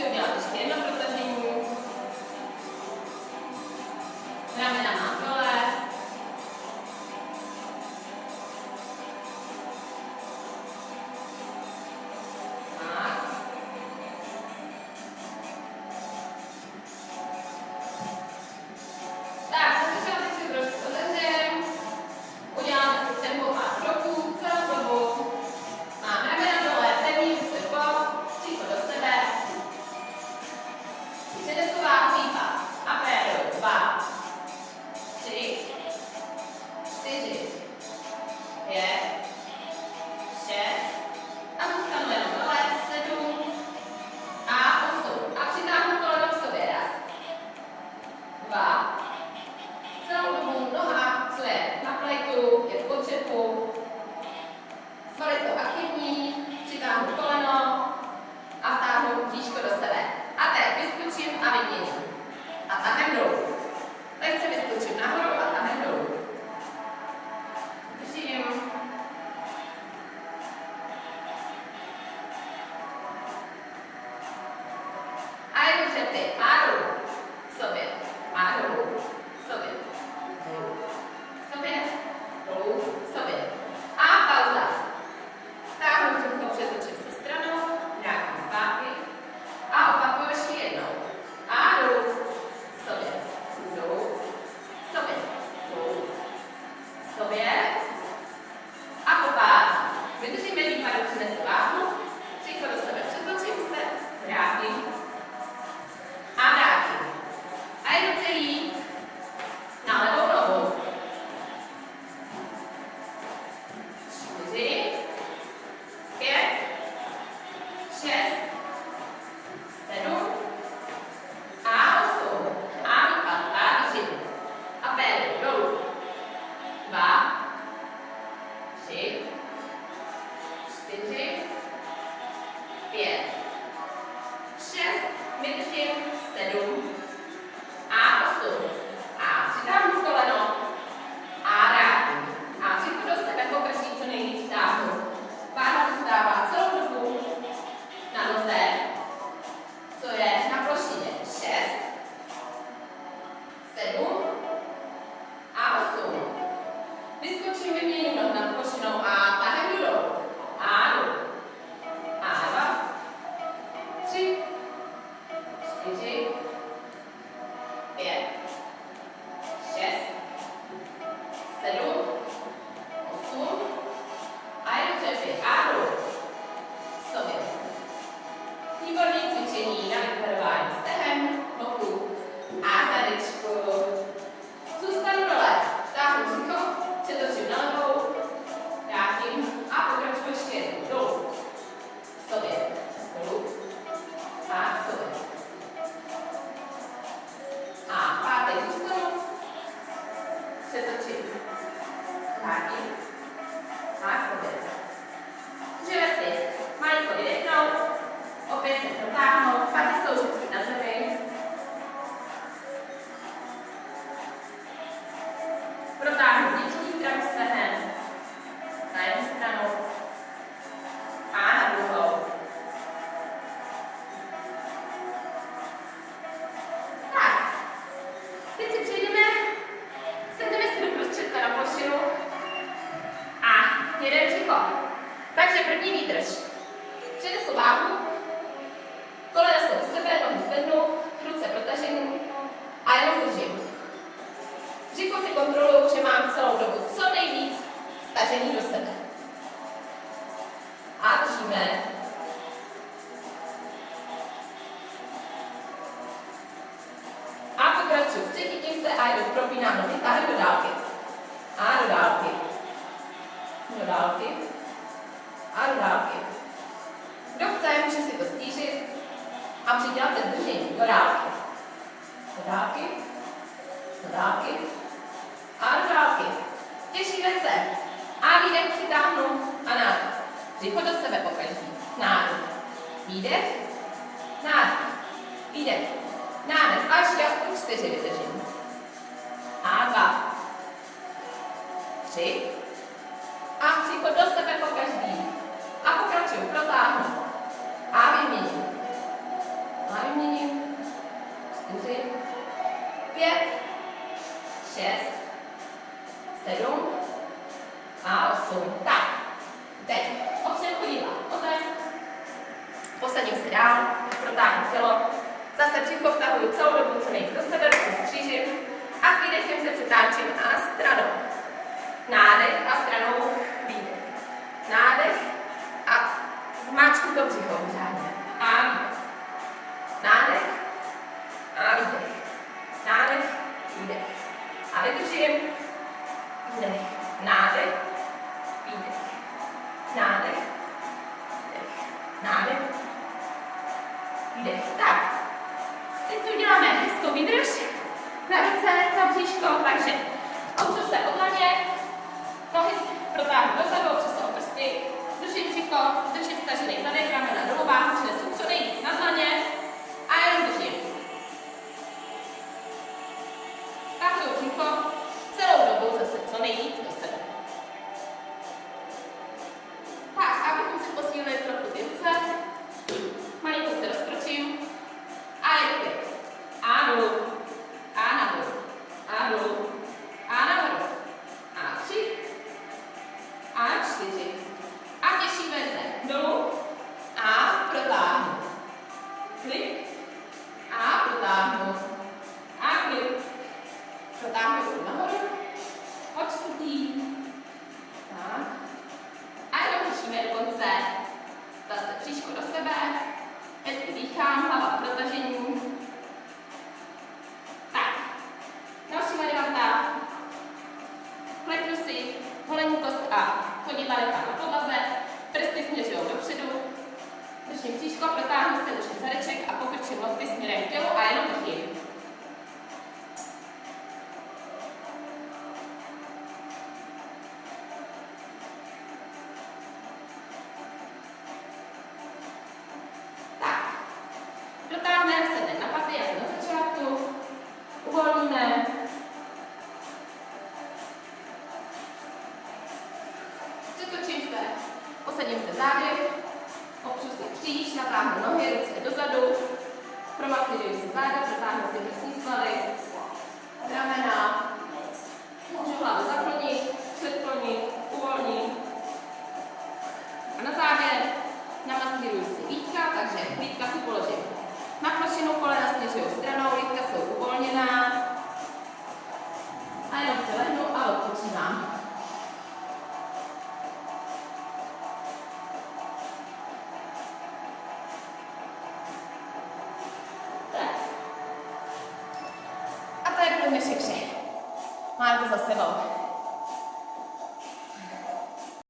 Chci udělat ještě jedno protažení. Ramena mám dole. Takže první výdrž. Přinesu váhu, kolena se do sebe, nohy zvednu, ruce protažení a jenom držím. Břicho si kontroluju, že mám celou dobu co nejvíc stažení do sebe. A držíme. A pokračuju. Přecítím se a jdu, propínám nohy, táhnu do dálky. A do dálky. Do dálky. A do dálky. Kdo chce, může si to stížit a přidělat bez držení. Do dálky. Do dálky. Do dálky. A do dálky. Těšíme se. A výdech přitáhnu a nádech. Břicho do sebe pokaždý. Nádech. Výdech. Nádech. Výdech. Nádech. A ještě aspoň 4 vydržím. A 2. 3. A břicho do sebe pokaždý. A pokračuju. Protáhnu. A vyměním. A Posadím se dál, protáhnu tělo. Zase břicho vtahuju celou dobu co nejvíc do sebe, ruce skřížím a s výdechem se přetáčím a stranou. Nádech a stranou výdech. Nádech a zmáčknu to břicho pořádně. A výdech. Nádech a výdech. Nádech, výdech. A vydržím. Výdech. Nádech, výdech. Nádech, výdech. Nádech, výdech. Tak. Teď si uděláme hezkou výdrž. Na ruce, na bříško, takže opřu se od dlaně, nohy protáhnu dozadu, opřu se o prsty, držím břicho, držím stažený zadek, ramena dolů, váhu přinesu co nejvíc na dlaně a jenom držím. Stáhnu břicho, celou dobu zase co nejvíc do sebe. Tak, abychom si posílili trochu ty ruce, malinko se rozkročím a je klid. A dolů. A nahoru. A dolů. A nahoru. A 3. A 4. A těžší verze. Dolů. A protáhnu. Klid. A protáhnu. A klid. Protáhnu nahoru. Od 4. Tak. A jenom držíme do konce. Zase příško do sebe. Hezky dýchám, hlava v protažení. Další varianta. Klepnu si holenní kost a chodidla nechám na podlaze, prsty směřují dopředu, držím příško, protáhnu se, držím zadeček a pokrčím lokty směrem k tělu a jenom držím. Tak. Protáhneme se na paty jako na začátku. Uvolníme. Přetočím se, posadím se zády, opřu si kříž, natáhnu nohy, ruce dozadu, promasíruji si záda, protáhnu si prsní svaly, ramena, můžu hlavu zaklonit, předklonit, uvolnit. A na závěr namasíruji si lítka, takže lítka si položím na plošinu, kolena směřují stranou, lítka jsou uvolněná. A jenom se lehnu a odpočívám. A to je pro dnešek vše. Máte to za sebou.